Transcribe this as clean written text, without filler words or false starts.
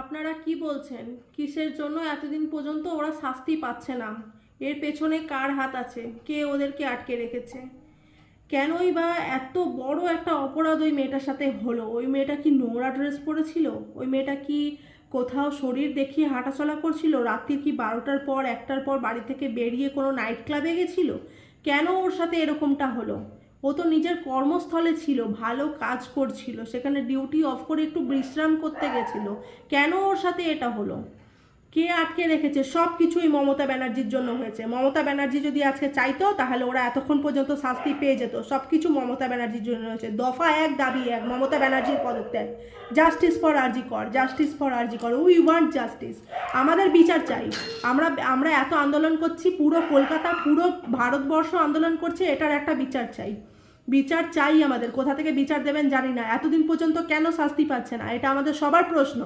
আপনারা কি বলছেন? কিসের জন্য এতদিন পর্যন্ত ওরা শাস্তি পাচ্ছে না? এর পেছনে কার হাত আছে? কে ওদেরকে আটকে রেখেছে? কেনই বা এত বড় একটা অপরাধ ওই মেয়েটার সাথে হলো? ওই মেয়েটা কি নোংরা ড্রেস পরেছিল? ওই মেয়েটা কি কোথাও শরীর দেখিয়ে হাঁটাচলা করছিল? রাত্রির কি 12টার পর 1টার পর বাড়ি থেকে বেরিয়ে কোনো নাইট ক্লাবে গেছিল? কেন ওর সাথে এরকমটা হলো? ও তো নিজের কর্মস্থলে ছিল, ভালো কাজ করছিল, সেখানে ডিউটি অফ করে একটু বিশ্রাম করতে গেছিল। কেন ওর সাথে এটা হলো? কে আটকে রেখেছে? সব কিছুই মমতা ব্যানার্জির জন্য হয়েছে। মমতা ব্যানার্জি যদি আজকে চাইতো তাহলে ওরা এতক্ষণ পর্যন্ত শাস্তি পেয়ে যেত। সব কিছু মমতা ব্যানার্জির জন্য হয়েছে। দফা এক, দাবি এক, মমতা ব্যানার্জির পদত্যাগ। জাস্টিস ফর আরজি কর, জাস্টিস ফর আরজি কর। We want justice. আমাদের বিচার চাই। আমরা আমরা এত আন্দোলন করছি, পুরো কলকাতা, পুরো ভারতবর্ষ আন্দোলন করছে, এটার একটা বিচার চাই। বিচার চাই আমাদের। কোথা থেকে বিচার দেবেন জানি না। এতদিন পর্যন্ত কেন শাস্তি পাচ্ছে না, এটা আমাদের সবার প্রশ্ন।